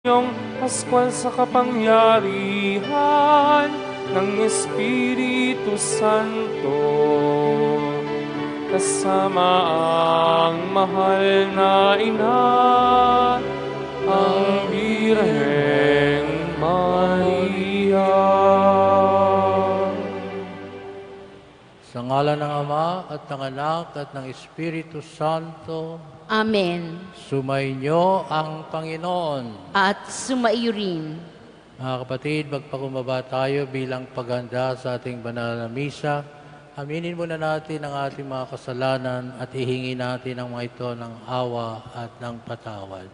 Yung Pascual sa kapangyarihan ng Espiritu Santo, kasama ang mahal na ina, ang Birheng Maria. Sa ngalan ng Ama at ng Anak at ng Espiritu Santo. Amen. Sumainyo ang Panginoon. At sumaiyo rin. Mga kapatid, magpakumbaba tayo bilang paghanda sa ating banal na misa. Aminin muna natin ang ating mga kasalanan at ihingi natin ang mga ito ng awa at ng patawad.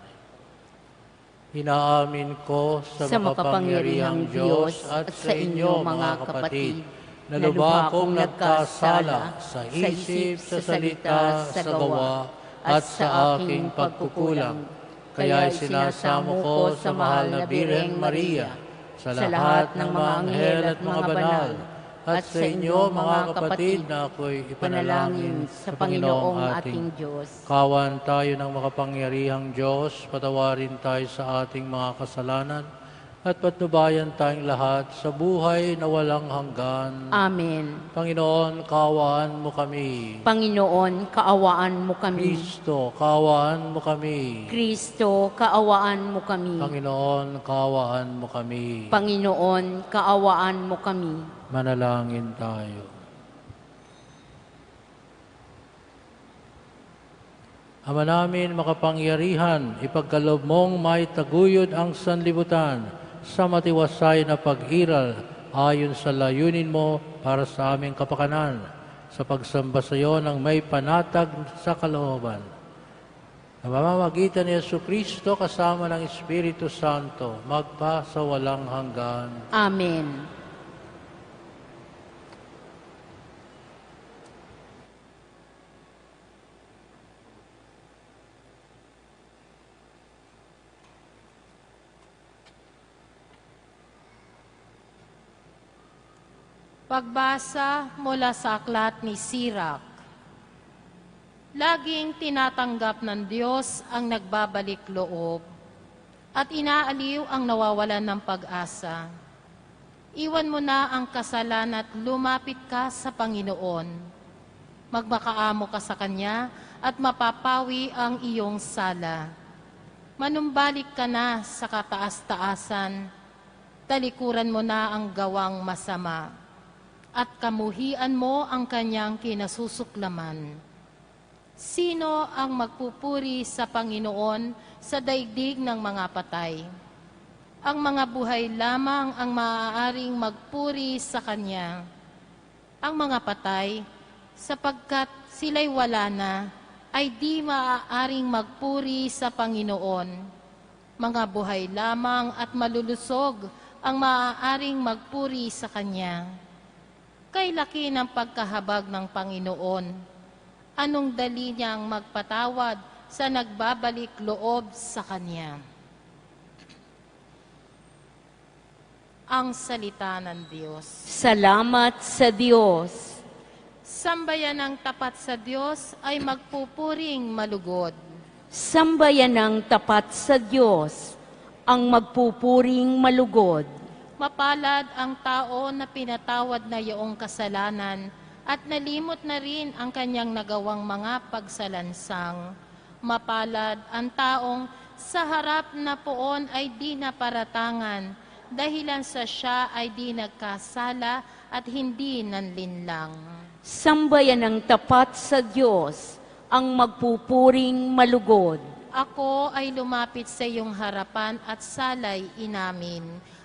Inaamin ko sa makapangyarihang Diyos at sa inyo mga kapatid, na lubha akong nagkasala sa isip, sa salita, sa gawa, at sa aking pagkukulang. Kaya sinasamo ko sa mahal na Birheng Maria, sa lahat ng mga anghel at mga banal, at sa inyo mga kapatid na ako'y ipanalangin sa Panginoong ating Diyos. Kawan tayo ng makapangyarihang Diyos, patawarin tayo sa ating mga kasalanan, at patnubayan tayong lahat sa buhay na walang hanggan. Amen. Panginoon, kaawaan mo kami. Panginoon, kaawaan mo kami. Kristo, kaawaan mo kami. Kristo, kaawaan mo kami. Panginoon, kaawaan mo kami. Panginoon, kaawaan mo kami. Manalangin tayo. Ama namin makapangyarihan, ipagkaloob mong may taguyod ang sanlibutan sa matiwasay na pag-iral ayon sa layunin mo para sa aming kapakanan, sa pagsamba sa iyo ng may panatag sa kalooban. Na mamamagitan ni Jesucristo kasama ng Espiritu Santo, magpa sa walang hanggan. Amen. Pagbasa mula sa aklat ni Sirach. Laging tinatanggap ng Diyos ang nagbabalik loob at inaaliw ang nawawalan ng pag-asa. Iwan mo na ang kasalanan at lumapit ka sa Panginoon. Magmakaamo ka sa Kanya at mapapawi ang iyong sala. Manumbalik ka na sa kataas-taasan, talikuran mo na ang gawang masama, at kamuhian mo ang kanyang kinasusuklaman. Sino ang magpupuri sa Panginoon sa daigdig ng mga patay? Ang mga buhay lamang ang maaaring magpuri sa Kanya. Ang mga patay, sapagkat sila'y wala na, ay di maaaring magpuri sa Panginoon. Mga buhay lamang at malulusog ang maaaring magpuri sa Kanya. Kay laki ng pagkahabag ng Panginoon, anong dali niyang magpatawad sa nagbabalik loob sa Kanya? Ang salita ng Diyos. Salamat sa Diyos. Sambayan ng tapat sa Diyos ay magpupuring malugod. Sambayan ng tapat sa Diyos ang magpupuring malugod. Mapalad ang tao na pinatawad na iyong kasalanan at nalimot na rin ang kanyang nagawang mga pagsalansang. Mapalad ang taong sa harap na poon ay di naparatangan, dahilan sa siya ay di nagkasala at hindi nanlinlang. Sambayan ng tapat sa Diyos ang magpupuring malugod. Ako ay lumapit sa iyong harapan at salay inamin.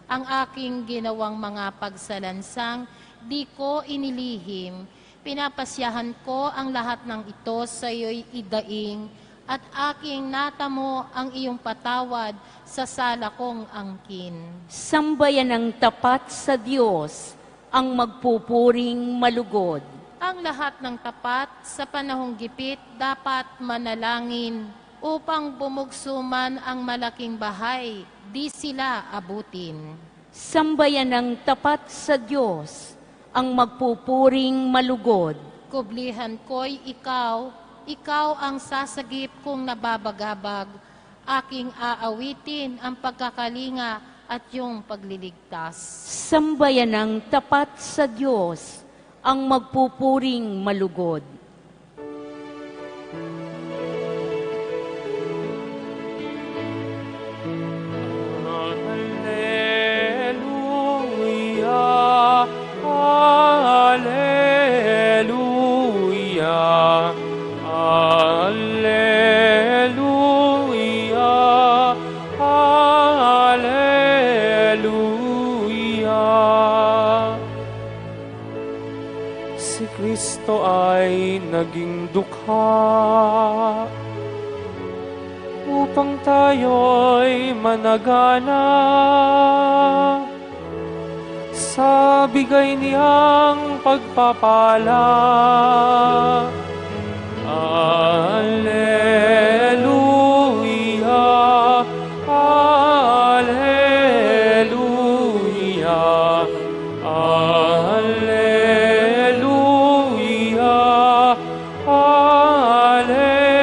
Ang aking ginawang mga pagsalansang, di ko inilihim. Pinapasyahan ko ang lahat ng ito sa iyo'y idaing, at aking natamo ang iyong patawad sa sala kong angkin. Sambayan ng tapat sa Diyos ang magpupuring malugod. Ang lahat ng tapat sa panahong gipit dapat manalangin, upang bumugsuman ang malaking bahay, di sila abutin. Sambayan ng tapat sa Diyos ang magpupuring malugod. Kublihan ko'y ikaw, ikaw ang sasagip kong nababagabag, aking aawitin ang pagkakalinga at iyong pagliligtas. Sambayanang tapat sa Diyos ang magpupuring malugod. Alleluia, alleluia, alleluia, alleluia. Si Kristo ay naging dukha upang tayo'y managana sa bigay niyang pagpapala. Alleluia, alleluia, alleluia, alleluia.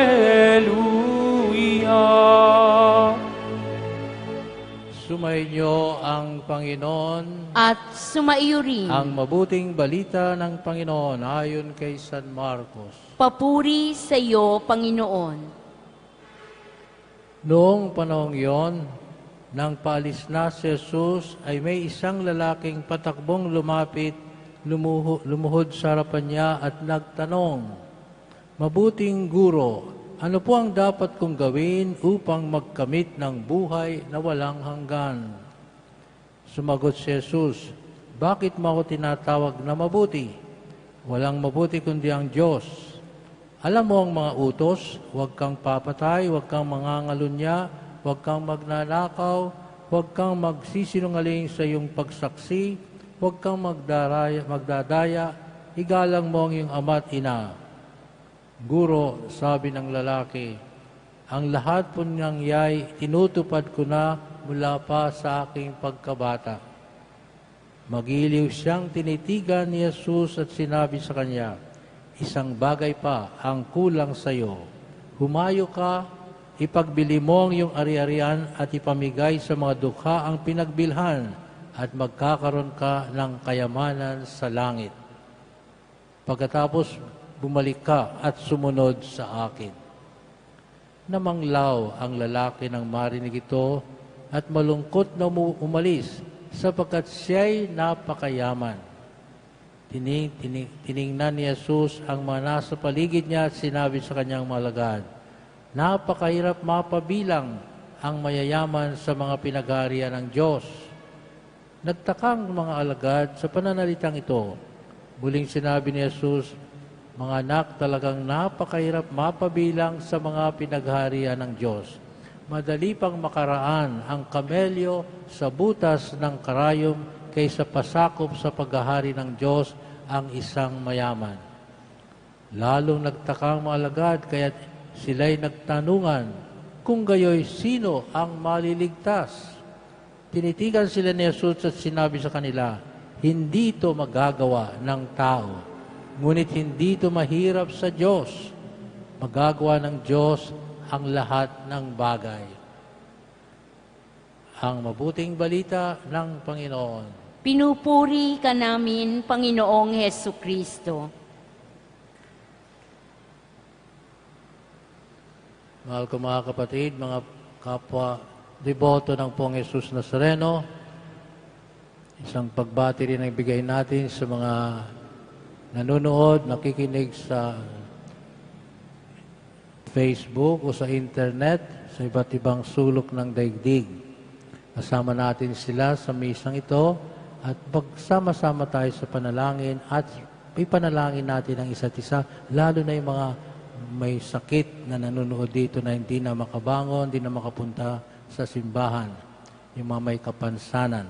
Sumainyo ang Panginoon. At sumaiyo rin. Ang mabuting balita ng Panginoon ayon kay San Marcos. Papuri sa iyo, Panginoon. Noong panahong iyon, nang paalis na si Jesus, ay may isang lalaking patakbong lumapit, lumuhod sa harapan niya at nagtanong, "Mabuting guro, ano po ang dapat kong gawin upang magkamit ng buhay na walang hanggan?" Sumagot si Jesus, "Bakit mo ako tinatawag na mabuti? Walang mabuti kundi ang Diyos. Alam mo ang mga utos, huwag kang papatay, huwag kang mangangalunya, huwag kang magnanakaw, huwag kang magsisinungaling sa iyong pagsaksi, huwag kang magdadaya, igalang mo ang iyong ama at ina." "Guro," sabi ng lalaki, "ang lahat po niyang yay, tinutupad ko na mula pa sa aking pagkabata." Magiliw siyang tinitigan ni Jesus at sinabi sa kanya, "Isang bagay pa ang kulang sa iyo. Humayo ka, ipagbili mo ang iyong ari-arian at ipamigay sa mga dukha ang pinagbilhan at magkakaroon ka ng kayamanan sa langit. Pagkatapos, bumalik ka at sumunod sa akin." Namanglaw ang lalaki nang marinig ito at malungkot na umalis sapagkat siya'y napakayaman. Tiningnan ni Jesus ang mga nasa paligid niya at sinabi sa kanyang mga alagad, "Napakahirap mapabilang ang mayayaman sa mga pinag-aarian ng Diyos." Nagtakang mga alagad sa pananalitang ito. Muling sinabi ni Jesus, "Mga anak, talagang napakahirap mapabilang sa mga pinag-aarian ng Diyos. Madali pang makaraan ang kamelyo sa butas ng karayom kaysa pasakop sa paghahari ng Diyos ang isang mayaman." Lalong nagtakang mga alagad, kaya't sila'y nagtanungan, kung gayoy sino ang maliligtas? Tinitigan sila ni Jesus at sinabi sa kanila, "Hindi ito magagawa ng tao, ngunit hindi ito mahirap sa Diyos. Magagawa ng Diyos ang lahat ng bagay." Ang mabuting balita ng Panginoon. Pinupuri ka namin, Panginoong Hesukristo. Mahal ko mga kapatid, mga kapwa deboto ng Pong Jesus Nazareno, isang pagbati rin ang ibigay natin sa mga nanonood, nakikinig sa Facebook o sa internet, sa iba't ibang sulok ng daigdig. Kasama natin sila sa misang ito at pagsama-sama tayo sa panalangin at ipanalangin natin ang isa't isa, lalo na yung mga may sakit na nanonood dito na hindi na makabangon, hindi na makapunta sa simbahan, yung mga may kapansanan.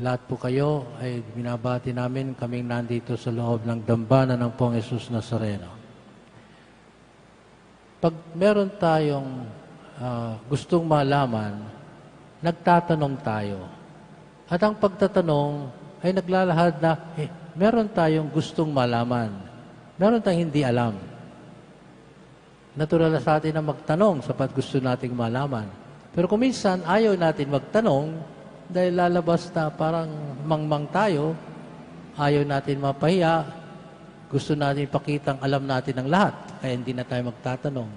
Lahat po kayo ay binabati namin, kaming nandito sa loob ng dambana ng Pong Jesus Nazareno. Pag meron tayong gustong malaman, nagtatanong tayo. At ang pagtatanong ay naglalahad na, meron tayong gustong malaman. Meron tayong hindi alam. Natural na sa atin na magtanong sapat gusto nating malaman. Pero kung minsan ayaw natin magtanong dahil lalabas na parang mangmang tayo, ayaw natin mapahiya, gusto natin pakitang alam natin ang lahat, kaya hindi na tayo magtatanong.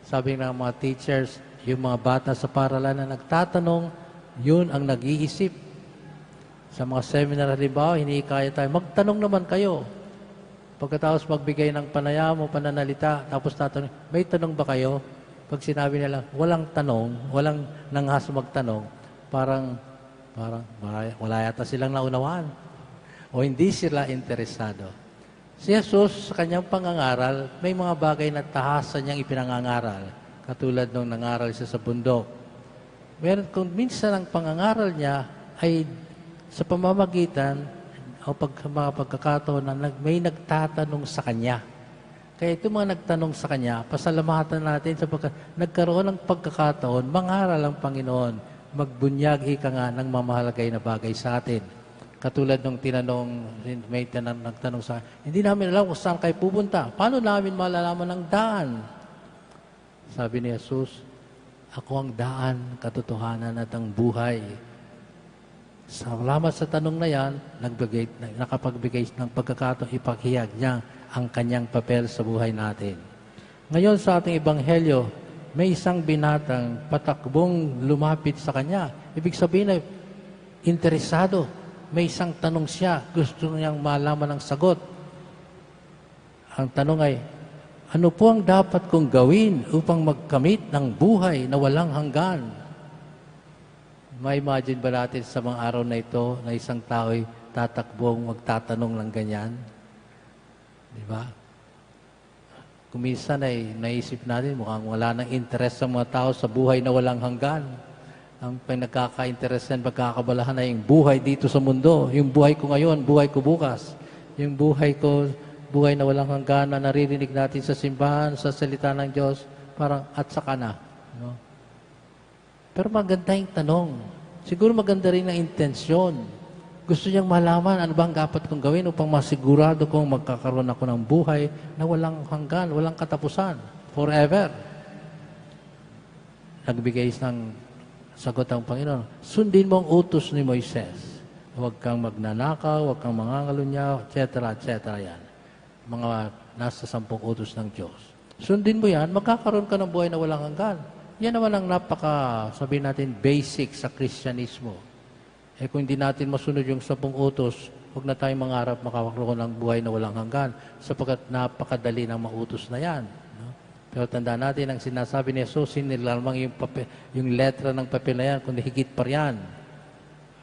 Sabi ng mga teachers, yung mga bata sa paralan na nagtatanong, yun ang nag-iisip. Sa mga seminar, halimbawa, hinikaya tayo, magtanong naman kayo. Pagkatapos magbigay ng panayam o pananalita, tapos tatanong, may tanong ba kayo? Pag sinabi nila, walang tanong, walang nanghas magtanong, parang wala yata silang naunawaan. O hindi sila interesado. Si Jesus, sa kanyang pangangaral, may mga bagay na tahasan niyang ipinangangaral. Katulad nung nangaral siya sa bundok. Meron kung minsan ang pangangaral niya ay sa pamamagitan o mga pagkakataon na may nagtatanong sa kanya. Kaya ito mga nagtanong sa kanya, pasalamatan natin sapagkat nagkaroon ng pagkakataon, mangaral ang Panginoon, magbunyag ika nga ng mamahalagay na bagay sa atin. Katulad nung may nagtanong sa akin, hindi namin alam kung saan kayo pupunta. Paano namin malalaman ang daan? Sabi ni Jesus, ako ang daan, katotohanan at ang buhay. Salamat sa tanong na yan, nakapagbigay ng pagkakataon, ipaghiyag niya ang kanyang papel sa buhay natin. Ngayon sa ating ebanghelyo, may isang binatang patakbong lumapit sa kanya. Ibig sabihin ay interesado. May isang tanong siya, gusto niyang malaman ang sagot. Ang tanong ay, ano po ang dapat kong gawin upang magkamit ng buhay na walang hanggan? Ma-imagine ba natin sa mga araw na ito na isang tao'y tatakbong magtatanong ng ganyan? Di ba? Kung minsan ay naisip natin, mukhang wala nang interest sa mga tao sa buhay na walang hanggan. Ang nagkaka-interesan, pagkakabalahan ay yung buhay dito sa mundo. Yung buhay ko ngayon, buhay ko bukas. Yung buhay ko, buhay na walang hanggan na naririnig natin sa simbahan, sa salita ng Diyos, parang at saka na. No? Pero maganda yung tanong. Siguro maganda rin ang intensyon. Gusto niyang malaman ano bang dapat kong gawin upang masigurado kong magkakaroon ako ng buhay na walang hanggan, walang katapusan, forever. Nagbigay ng sagot ang Panginoon, sundin mo ang utos ni Moises. Huwag kang magnanakaw, huwag kang mangangalunya, etc., etc. yan. Mga nasa 10 utos ng Diyos. Sundin mo yan, magkakaroon ka ng buhay na walang hanggan. Yan naman ang sabihin natin, basic sa Kristyanismo. Kung hindi natin masunod yung 10 utos, huwag na tayong mangarap makakaroon ng buhay na walang hanggan sapagkat napakadali ng mautos na yan. No? Pero tandaan natin, ang sinasabi ni Jesus, hindi lamang yung letra ng papel na yan, kundi higit pa yan.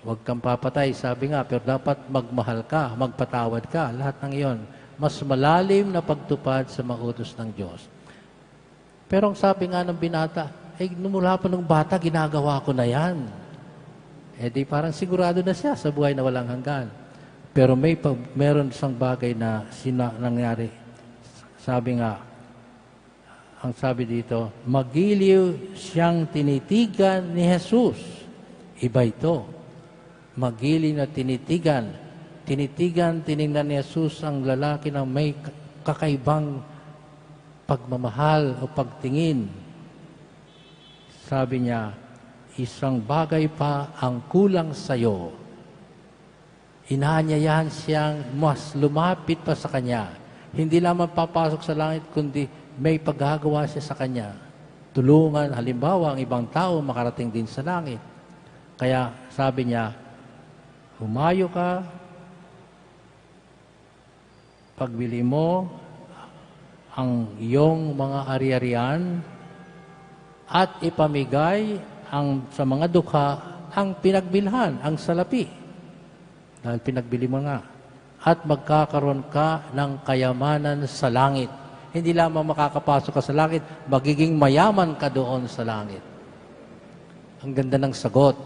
Huwag kang papatay, sabi nga, pero dapat magmahal ka, magpatawad ka, lahat ng iyon. Mas malalim na pagtupad sa mautos ng Diyos. Pero ang sabi nga ng binata, mula pa ng bata, ginagawa ko na yan. Di parang sigurado na siya sa buhay na walang hanggan. Pero meron isang bagay na nangyari. Sabi nga, ang sabi dito, magiliw siyang tinitigan ni Jesus. Iba ito. Magiliw na tinitigan. Tiningnan ni Jesus ang lalaki na may kakaibang pagmamahal o pagtingin. Sabi niya, isang bagay pa ang kulang sa iyo. Inaanyayahan siyang mas lumapit pa sa kanya. Hindi lamang papasok sa langit, kundi may paggagawa siya sa kanya. Tulungan, halimbawa, ang ibang tao makarating din sa langit. Kaya sabi niya, humayo ka, pagbili mo ang iyong mga ari-arian at ipamigay sa mga dukha ang pinagbilhan, ang salapi. Dahil pinagbili mo nga. At magkakaroon ka ng kayamanan sa langit. Hindi lamang makakapasok ka sa langit, magiging mayaman ka doon sa langit. Ang ganda ng sagot.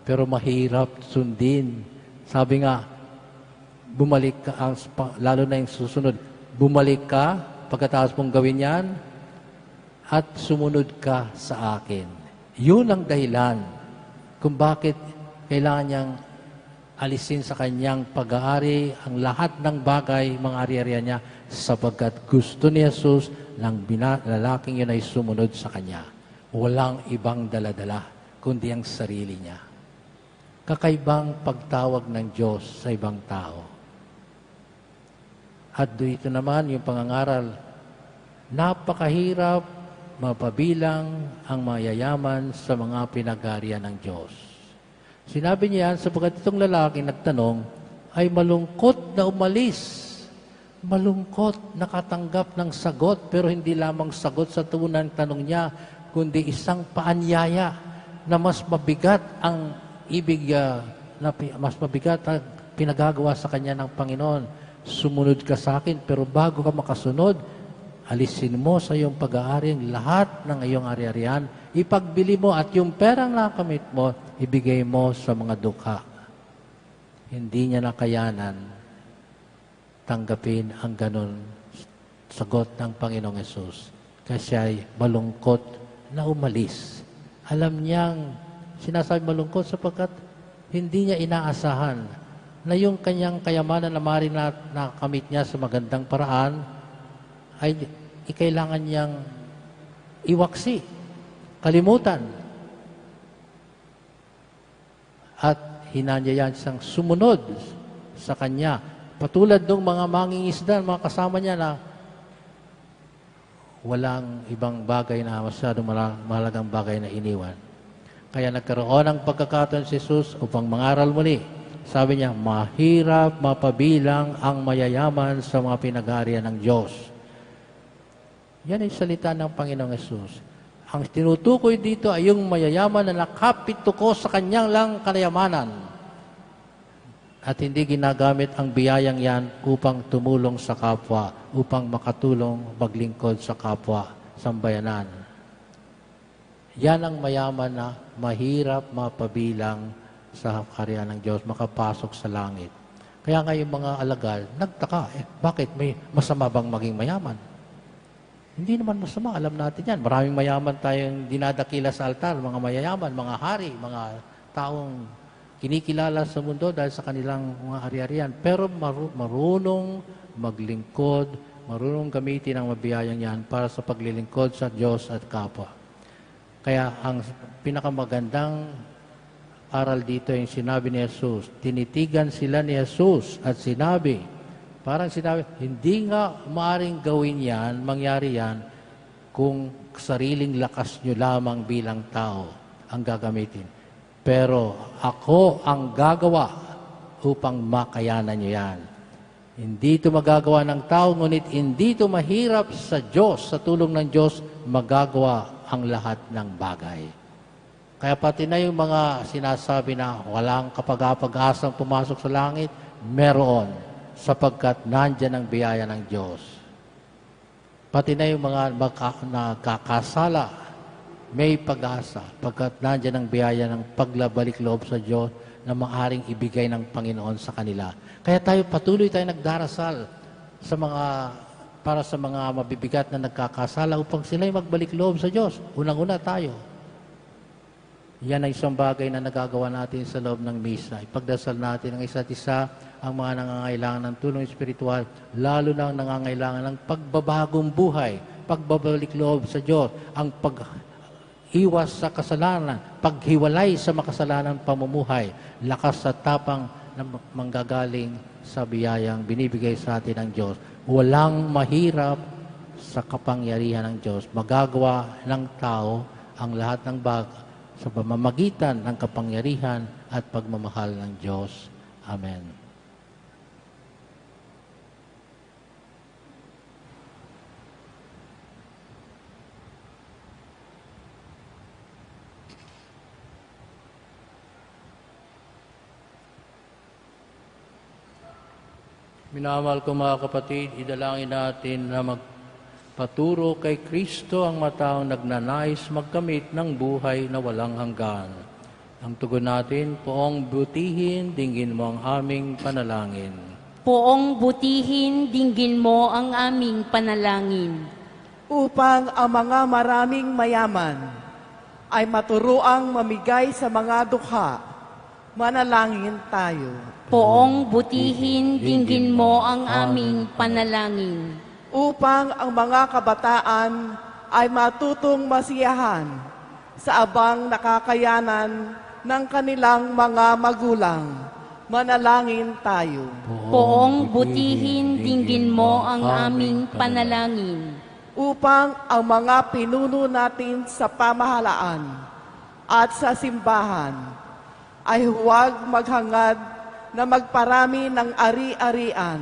Pero mahirap sundin. Sabi nga, bumalik ka, lalo na yung susunod, bumalik ka, pagkatapos mong gawin yan, at sumunod ka sa akin. Yun ang dahilan kung bakit kailangan niyang alisin sa kanyang pag-aari ang lahat ng bagay, mga ari-arian niya, sapagkat gusto ni Jesus ng lalaking yun ay sumunod sa kanya. Walang ibang daladala, kundi ang sarili niya. Kakaibang pagtawag ng Diyos sa ibang tao. At dito naman yung pangangaral, napakahirap mapabilang ang mayayaman sa mga pinag-arian ng Diyos. Sinabi niya yan sapagkat itong lalaki nagtanong ay malungkot na umalis. Malungkot, nakatanggap ng sagot, pero hindi lamang sagot sa tunang tanong niya, kundi isang paanyaya na mas mabigat ang mas mabigat ang pinagagawa sa kanya ng Panginoon. Sumunod ka sa akin, pero bago ka makasunod, alisin mo sa iyong pag-aari lahat ng iyong ari-arian, ipagbili mo at yung perang nakamit mo, ibigay mo sa mga dukha. Hindi niya nakayanan tanggapin ang ganun sagot ng Panginoong Yesus. Kasi ay malungkot na umalis. Alam niyang sinasabi malungkot sapagkat hindi niya inaasahan na yung kanyang kayamanan na maaaring nakamit niya sa magandang paraan ay kailangan niyang iwaksi, kalimutan. At hinanyayan siyang sumunod sa kanya. Patulad ng mga mangingisda, mga kasama niya na walang ibang bagay na masyadong mahalagang bagay na iniwan. Kaya nagkaroon ng pagkakataon si Jesus upang mangaral muli. Sabi niya, mahirap mapabilang ang mayayaman sa mga pinag-aarian ng Diyos. Yan ay salita ng Panginoong Yesus. Ang tinutukoy dito ay yung mayayaman na nakapituko sa kanyang lang kayamanan. At hindi ginagamit ang biyayang yan upang tumulong sa kapwa, upang makatulong maglingkod sa kapwa, sambayanan. Yan ang mayaman na mahirap mapabilang sa kaharian ng Diyos, makapasok sa langit. Kaya nga yung mga alagad, nagtaka, bakit may masama bang maging mayaman? Hindi naman masama, alam natin yan. Maraming mayaman tayong dinadakila sa altar, mga mayayaman, mga hari, mga taong kinikilala sa mundo dahil sa kanilang mga ari-arian. Pero marunong maglingkod, marunong gamitin ang mabiyayang yan para sa paglilingkod sa Diyos at kapwa. Kaya ang pinakamagandang aral dito yung sinabi ni Jesus. Tinitigan sila ni Jesus at sinabi, hindi nga maaaring gawin yan, mangyari yan, kung sariling lakas nyo lamang bilang tao ang gagamitin. Pero ako ang gagawa upang makayanan nyo yan. Hindi ito magagawa ng tao, ngunit hindi ito mahirap sa Diyos, sa tulong ng Diyos, magagawa ang lahat ng bagay. Kaya pati na yung mga sinasabi na walang kapag-asang pumasok sa langit, meron, sapagkat nandyan ang biyaya ng Diyos. Pati na yung mga nakakasala, may pag-asa, pagkat nandiyan ang biyaya ng paglabalik loob sa Diyos na maaaring ibigay ng Panginoon sa kanila. Kaya patuloy tayo nagdarasal para sa mga mabibigat na nagkakasala upang sila'y magbalik loob sa Diyos. Unang-una tayo. Yan ang isang bagay na nagagawa natin sa loob ng misa. Ipagdasal natin ang isa't isa, ang mga nangangailangan ng tulong espiritual, lalo na ang nangangailangan ng pagbabagong buhay, pagbabalik loob sa Diyos, ang iwas sa kasalanan, paghiwalay sa makasalanan pamumuhay, lakas at tapang na manggagaling sa biyayang binibigay sa atin ng Diyos. Walang mahirap sa kapangyarihan ng Diyos. Magagawa ng tao ang lahat ng bagay sa pamamagitan ng kapangyarihan at pagmamahal ng Diyos. Amen. Minamahal ko mga kapatid, idalangin natin na magpaturo kay Kristo ang mataong nagnanais magkamit ng buhay na walang hanggan. Ang tugon natin, Poong butihin, dinggin mo ang aming panalangin. Poong butihin, dinggin mo ang aming panalangin. Upang ang mga maraming mayaman ay maturuang mamigay sa mga dukha Manalangin tayo. Poong butihin, dinggin mo ang aming panalangin. Upang ang mga kabataan ay matutong masiyahan sa abang nakakayanan ng kanilang mga magulang. Manalangin tayo. Poong butihin, dinggin mo ang aming panalangin. Upang ang mga pinuno natin sa pamahalaan at sa simbahan ay huwag maghangad na magparami ng ari-arian.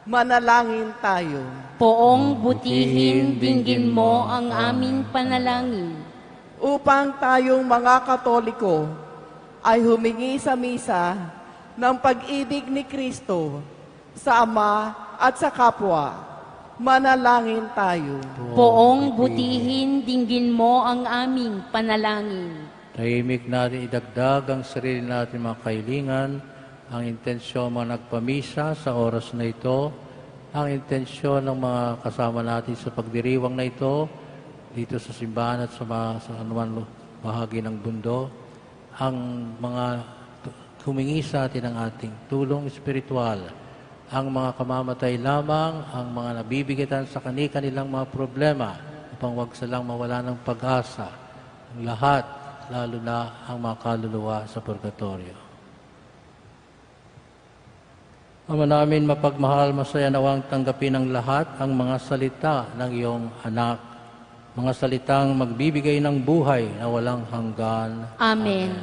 Manalangin tayo. Poong butihin, dinggin mo ang aming panalangin. Upang tayong mga Katoliko ay humingi sa misa ng pag-ibig ni Kristo sa Ama at sa kapwa. Manalangin tayo. Poong butihin, dinggin mo ang aming panalangin. Tahimik natin idagdag ang sarili natin mga kailingan, ang intensyon mga nagpamisa sa oras na ito, ang intensyon ng mga kasama natin sa pagdiriwang na ito, dito sa simbahan at sa anuman bahagi ng mundo, ang mga humingi sa atin ng ating tulong espiritual, ang mga kamamatay lamang, ang mga nabibigatan sa kanilang mga problema, upang wag silang mawala ng pag-asa, ang lahat, lalo na ang mga kaluluwa sa purgatorio. Ama namin mapagmahal, masaya nawang tanggapin ng lahat ang mga salita ng iyong anak, mga salitang magbibigay ng buhay na walang hanggan. Amen.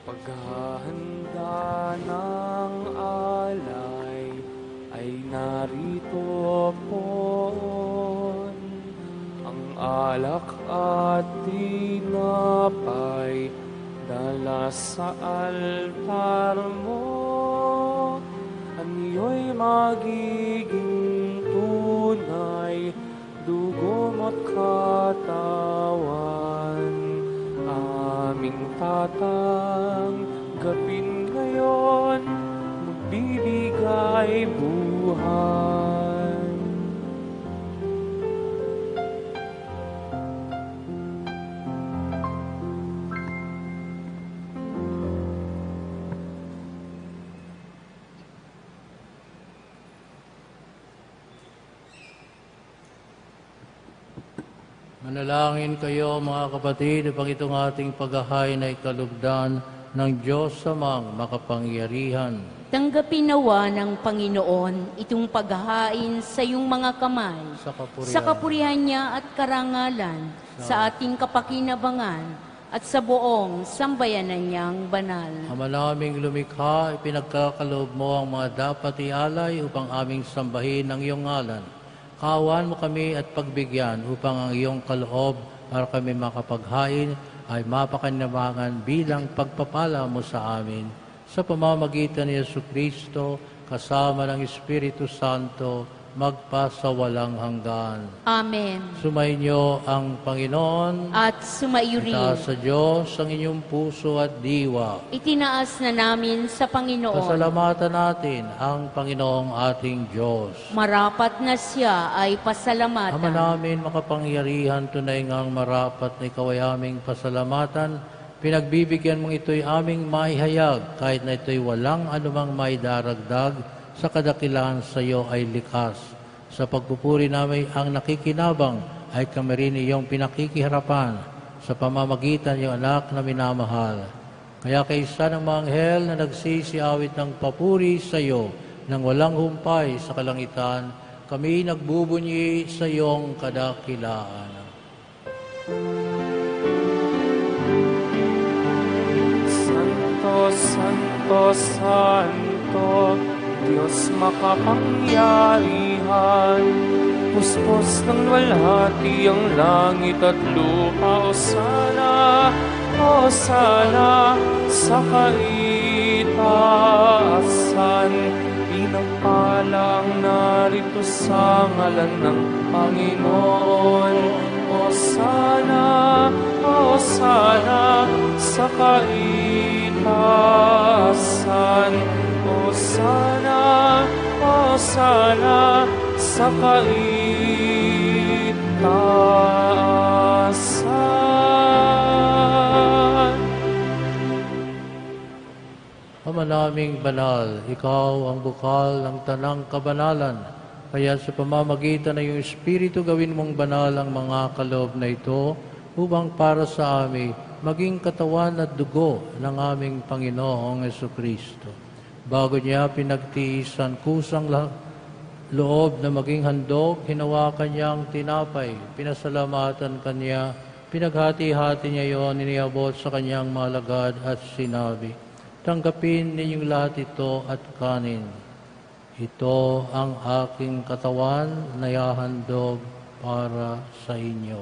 Paghahanda ng alay ay narito po. Ang alak at tinapay dala sa altar mo. Anyo'y magiging tunay, dugo mo't katawan. Aming tatanggapin ngayon, magbibigay buhay. Manalangin kayo mga kapatid upang itong ating paghahain ay kalugdan ng Diyos Amang makapangyarihan. Tanggapin nawa ng Panginoon itong paghahain sa iyong mga kamay, sa kapurihan niya at karangalan, sa ating kapakinabangan, at sa buong sambayanan niyang banal. Ama naming lumikha, ipinagkakaloob mo ang mga dapat ialay upang aming sambahin ang iyong ngalan. Kaawaan mo kami at pagbigyan upang ang iyong kaloob para kami makapaghain ay mapakinabangan bilang pagpapala mo sa amin. Sa pamamagitan ni Jesucristo, kasama ng Espiritu Santo, magpasawalang hanggan. Amen. Sumainyo ang Panginoon. At sumaiyo rin. Itaas sa Diyos ang inyong puso at diwa. Itinaas na namin sa Panginoon. Pasalamatan natin ang Panginoong ating Diyos. Marapat na siya ay pasalamatan. Ama namin makapangyarihan, tunay ngang marapat na ikaw ay aming pasalamatan. Pinagbibigyan mong ito'y aming maihayag, kahit na ito'y walang anumang maidaragdag, sa kadakilaan sa iyo ay likas. Sa pagpupuri namin ang nakikinabang ay kami rin iyong pinakikiharapan sa pamamagitan ng anak na minamahal. Kaya kaisa ng mga anghel na nagsisiawit ng papuri sa iyo nang walang humpay sa kalangitan, kami nagbubunyi sa iyong kadakilaan. Santo, Santo, Santo, Diyos makapangyarihan, puspos ng luwalhati ang langit at lupa. Osana, Osana, sa kaitaasan, pinagpalang narito sa ngalan ng Panginoon. Osana, Osana, sa kaitaasan, Osana, Osana, sa kaitaasan. Ama naming banal, ikaw ang bukal ng tanang kabanalan. Kaya sa pamamagitan ng iyong Espiritu, gawin mong banal ang mga kaloob na ito upang para sa amin maging katawan at dugo ng aming Panginoong Jesucristo. Bago niya pinagtiisan kusang loob na maging handog, hinawakan niya ang tinapay, pinasalamatan kanya, pinaghati-hati niya iyon, iniabot sa kanyang mga alagad at sinabi, tanggapin ninyong lahat ito at kanin. Ito ang aking katawan na ihahandog para sa inyo.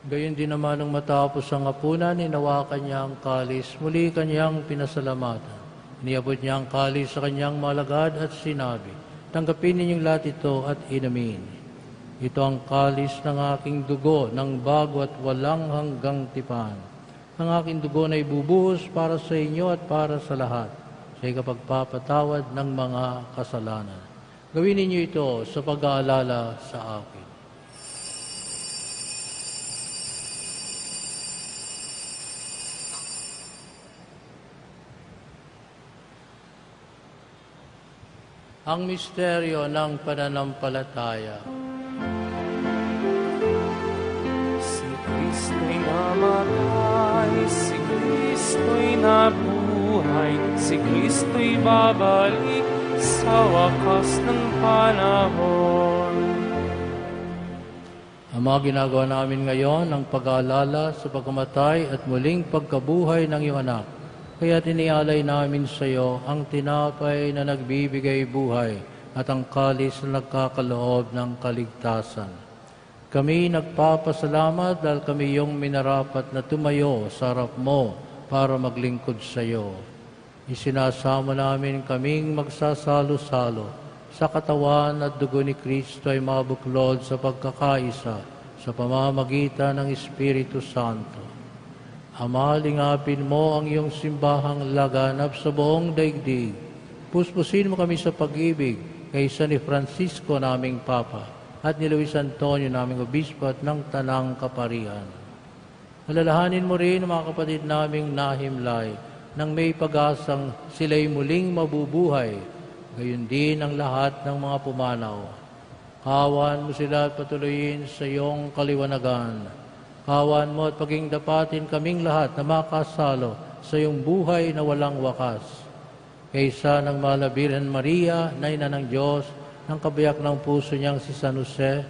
Gayon din naman nung matapos ang hapunan, hinawakan niya ang kalis, muli kanyang pinasalamatan. Iniabot niya ang kalis sa kanyang malagad at sinabi, tanggapin ninyong lahat ito at inumin. Ito ang kalis ng aking dugo, ng bago at walang hanggang tipan. Ang aking dugo na ibubuhos para sa inyo at para sa lahat, sa ikapagpapatawad ng mga kasalanan. Gawin ninyo ito sa pag-aalala sa akin. Ang misteryo ng pananampalataya. Si Kristo'y namatay, si Kristo'y nabuhay, si Kristo'y babalik sa wakas ng panahon. Ang mga ginagawa namin ngayon ang pag-aalala sa pagkamatay at muling pagkabuhay ng iyong anak. Kaya tinialay namin sa iyo ang tinapay na nagbibigay buhay at ang kalis na nagkakaloob ng kaligtasan. Kami nagpapasalamat dahil kami iyong minarapat na tumayo sa harap mo para maglingkod sa iyo. Isinasamo namin kaming magsasalo-salo sa katawan at dugo ni Kristo ay mabuklod sa pagkakaisa sa pamamagitan ng Espiritu Santo. Ama, lingapin mo ang iyong simbahang laganap sa buong daigdig. Puspusin mo kami sa pag-ibig kaysa ni Francisco naming Papa at ni Luis Antonio naming Obispo at ng Tanang Kaparian. Alalahanin mo rin ang mga kapatid naming nahimlay nang may pag-asang sila'y muling mabubuhay, gayon din ang lahat ng mga pumanaw. Kawan mo sila at patuloyin sa iyong kaliwanagan. Kawan mo at paging dapatin kaming lahat na makasalo sa iyong buhay na walang wakas. Kaysa ng mahal na Birhen Maria, na ina ng Diyos, ng kabiyak ng puso niyang si San Jose,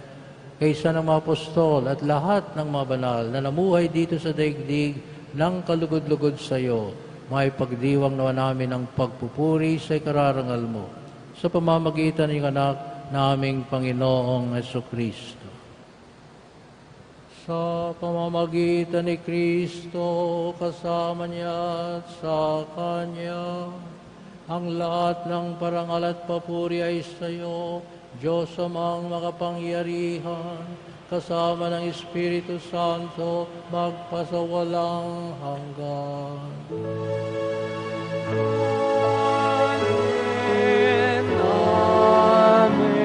kaysa ng mga apostol at lahat ng mga banal na namuhay dito sa daigdig ng kalugod-lugod sa iyo, may pagdiwang nawa namin ang pagpupuri sa ikararangal mo sa pamamagitan ng anak naming Panginoong Jesucristo. Sa pamamagitan ni Kristo, kasama niya at sa Kanya, ang lahat ng parangal at papuri ay sa iyo, Diyos amang makapangyarihan, kasama ng Espiritu Santo, magpasawalang hanggan. Amen. Amen.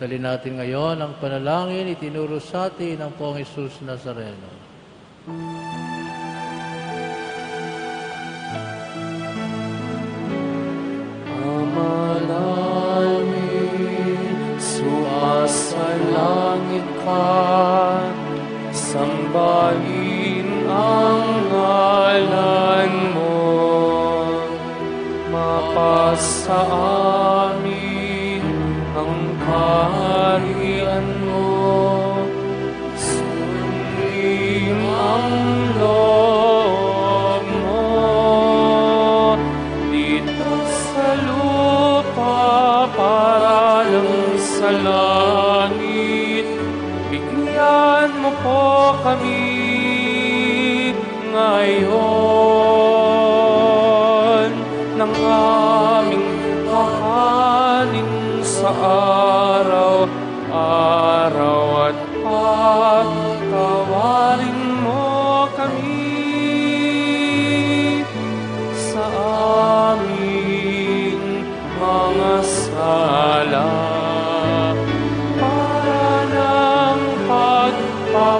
Salin natin ngayon ang panalangin itinuro sa atin ng Poong Jesus Nazareno. Ama namin, sumasalangit ka, sambahin ang ngalan mo, mapasa amin ang kaharian mo, sundin ang loob mo, dito sa lupa para lang sa langit. Bigyan mo po kami ngayon ng aming kakanin sa araw-araw at pagkawarin mo kami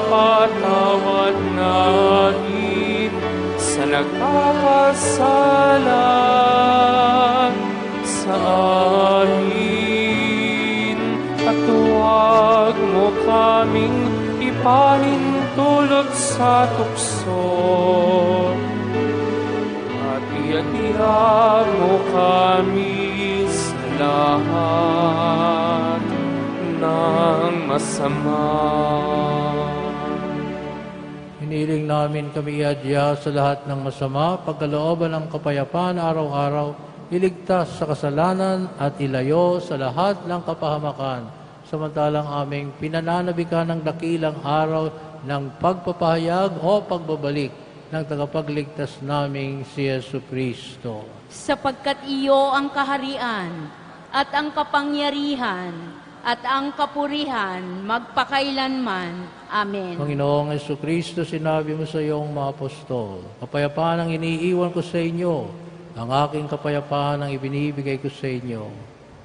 ipapatawad namin sa nagkakasala sa amin. At huwag mo kaming ipahintulot sa tukso, at iadya mo kami sa lahat ng masama. Hiniling namin kami iadya sa lahat ng masama, pagkalooban ng kapayapaan araw-araw, iligtas sa kasalanan at ilayo sa lahat ng kapahamakan, samantalang aming pinananabikan ng dakilang araw ng pagpapahayag o pagbabalik ng tagapagligtas naming si Yesu Kristo. Sapagkat iyo ang kaharian at ang kapangyarihan at ang kapurihan magpakailanman. Amen. Panginoong Yesu Kristo, sinabi mo sa iyong mga apostol, kapayapaan ang iniiwan ko sa inyo, ang aking kapayapaan ang ibinibigay ko sa inyo.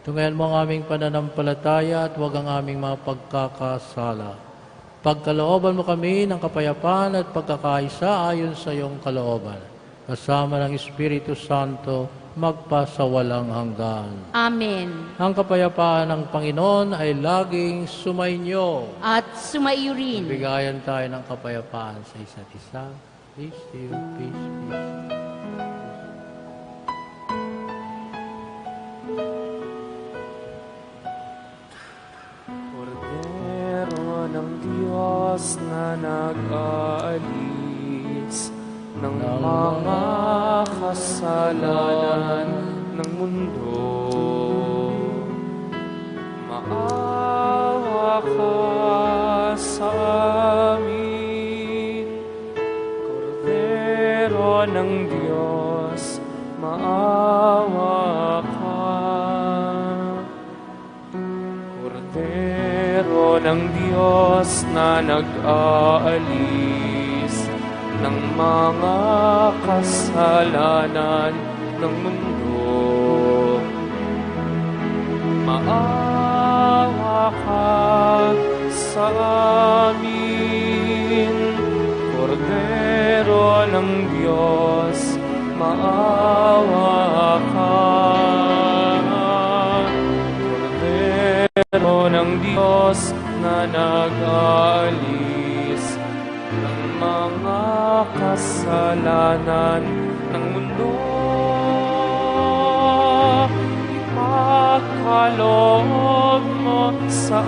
Tungayan mo ang aming pananampalataya at huwag ang aming mga pagkakasala. Pagkalooban mo kami ng kapayapaan at pagkakaisa ayon sa iyong kalooban, kasama ng Espiritu Santo, magpasawalang hanggan. Amen. Ang kapayapaan ng Panginoon ay laging sumainyo. At sumaiyo rin. Bigayan tayo ng kapayapaan sa isa't isa. Peace to you, peace, peace. Kordero ng Diyos na nag-aalis ng mga kasalanan ng mundo, maawa ka sa amin. Kordero ng Diyos, maawa ka. Kordero ng Diyos na nag-aalis ng mga kasalanan ng mundo, maawa ka sa amin. Kordero ng Diyos, maawa ka. Kordero ng Diyos na nag-aalis ng mga kasalanan ng mundo, ipagkaloob mo sa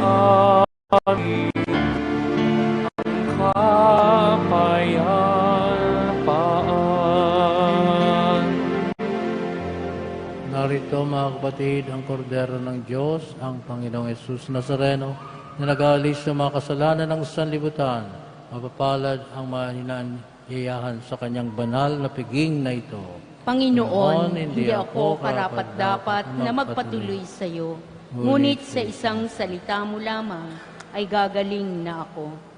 amin ang kapayapaan. Narito mga kapatid, ang kordero ng Diyos, ang Panginoong Yesus Nazareno, na nag-aalis sa mga kasalanan ng sanlibutan. Mapapalad ang mahinanyayahan sa kanyang banal na piging na ito. Panginoon, hindi ako karapat-dapat na magpatuloy sa iyo. Ngunit sa isang salita mo lamang ay gagaling na ako.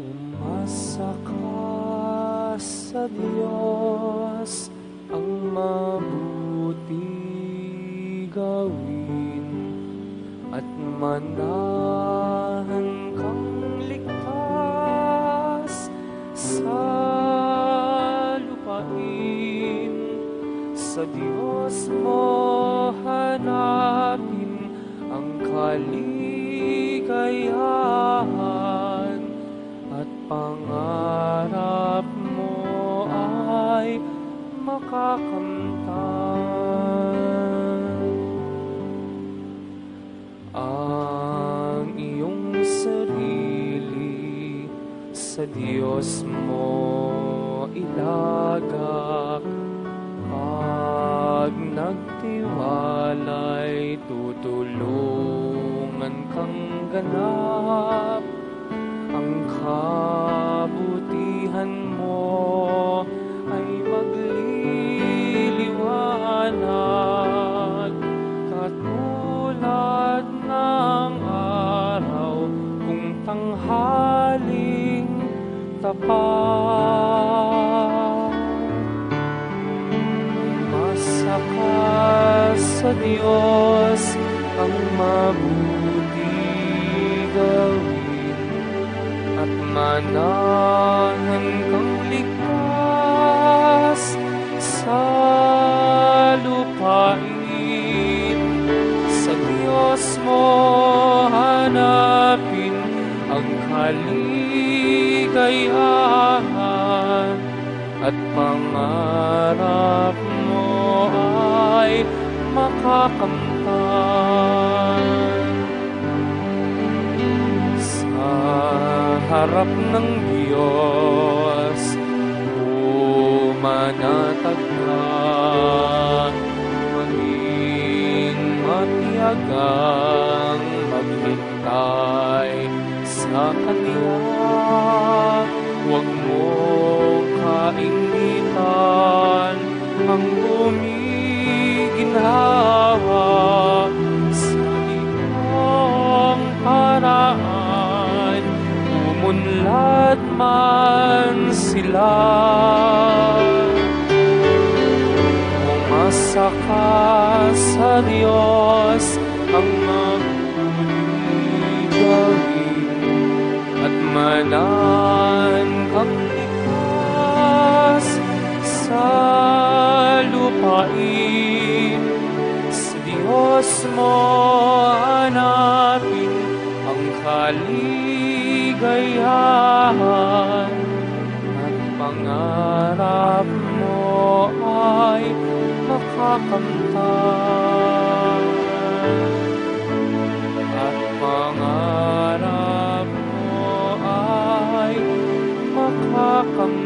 Umasa ka sa Diyos, ang mabuti gawin, at manahan kang ligtas sa lupain. Sa Diyos mo hanapin ang kaligayahan, at pangarap mo ay makakamtan. Ang iyong sarili sa Diyos mo ilagak. Pag nagtiwalay, tutulungan kang ganap. Ang kabutihan mo ay magliliwanag, katulad ng araw kung tanghaling tapat. Masaka sa Diyos ang mabuti gawin, at manahan kang ligtas sa lupain. Sa Diyos mo hanapin ang kaligayahan, at pangarap mo ay makakamtan. Sa harap ng Diyos, pumanatag ka, maging matiyagang maghintay sa Kanya. Huwag mong kaingitan ang gumiginhawa, sa ibang paraan umunlad man sila. Umasa ka sa Diyos ang mabuti gawin, at manan kang ligtas sa lupain. Sa Diyos mo hanapin ang kaligayahan, at pangarap mo ay makakamtan. At pangarap mo ay makakamtan.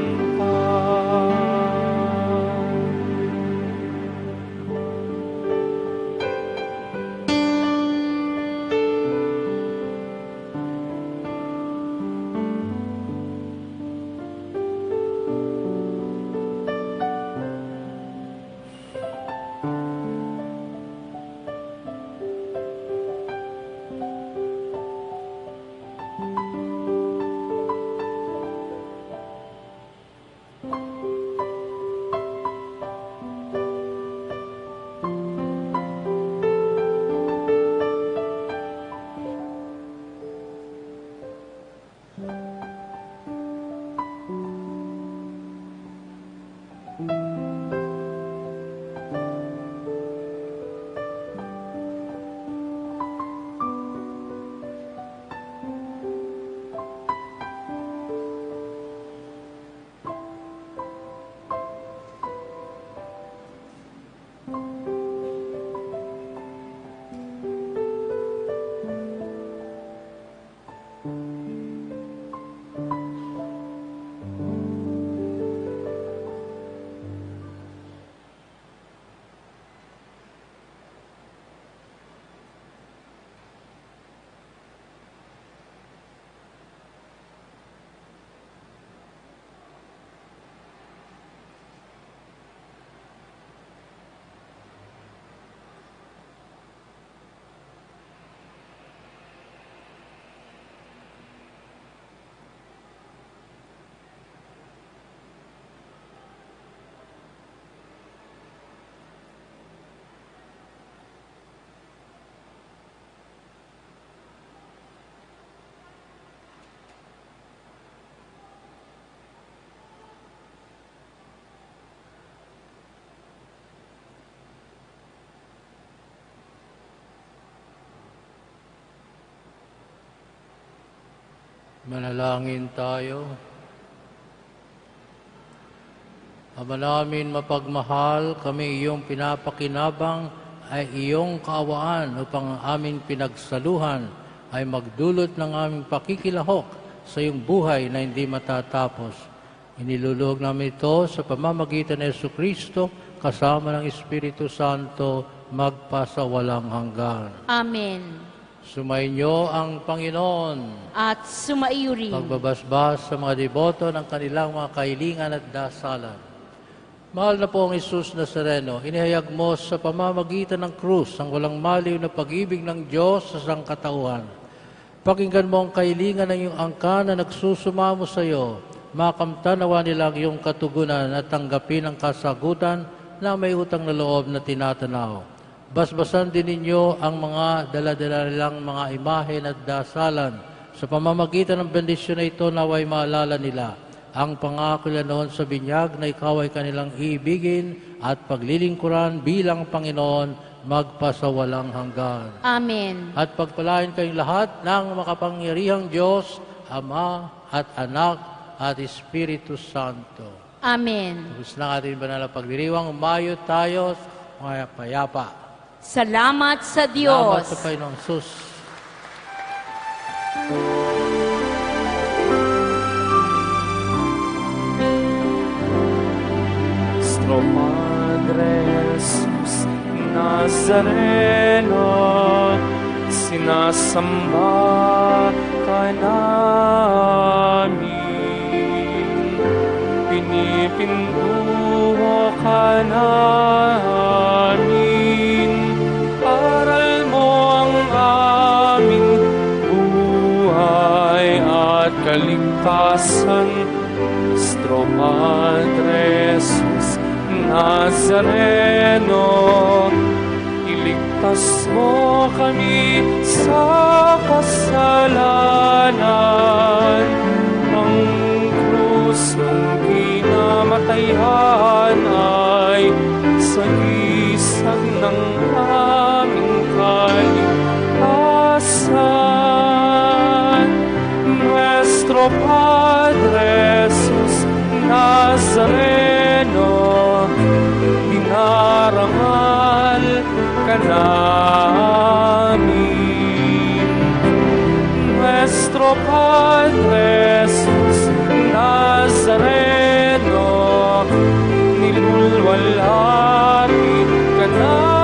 Manalangin tayo. Ama namin mapagmahal, kami iyong pinapakinabang ay iyong kaawaan upang ang aming pinagsaluhan ay magdulot ng aming pakikilahok sa iyong buhay na hindi matatapos. Iniluluhog namin ito sa pamamagitan ng Jesucristo kasama ng Espiritu Santo magpasawalang hanggan. Amen. Sumainyo ang Panginoon. At sumaiyo rin. Pagbabasbas sa mga deboto ng kanilang mga kahilingan at dasalan. Mahal na po ang Isus Nazareno, inihayag mo sa pamamagitan ng krus ang walang maliw na pag-ibig ng Diyos sa sangkatauhan. Pakinggan mo ang kahilingan ng iyong angkan na nagsusumamo sa iyo. Makamtanawa nila ang iyong katugunan at tanggapin ang kasagutan na may utang na loob na tinatanaw. Basbasan din ninyo ang mga dala-dala nilang mga imahen at dasalan. Sa pamamagitan ng bendisyon na ito, naway maalala nila ang pangako nila noon sa binyag na ikaw ay kanilang iibigin at paglilingkuran bilang Panginoon magpasawalang hanggan. Amen. At pagpalain kayong lahat ng makapangyarihang Diyos, Ama at Anak at Espiritu Santo. Amen. Tapos na ating banal na pagdiriwang, umayo tayo mga payapa. Salamat sa Salamat Diyos. sa Panginoong Sus. Nuestro Padre Jesus Nazareno, sinasamba ka namin, pinipintuho ka namin, aral mo ang aming buhay at kaligtasan. Nuestro Padre Jesus Nazareno, iligtas mo kami sa kasalanan. Ang krus mong kinamatayan ay sagisag ng aming kaligtasan. Nuestro Padre Jesus Nazareno, dinarangal ka namin. Nuestro Padre Jesus Nazareno, nilulwalhati ka namin.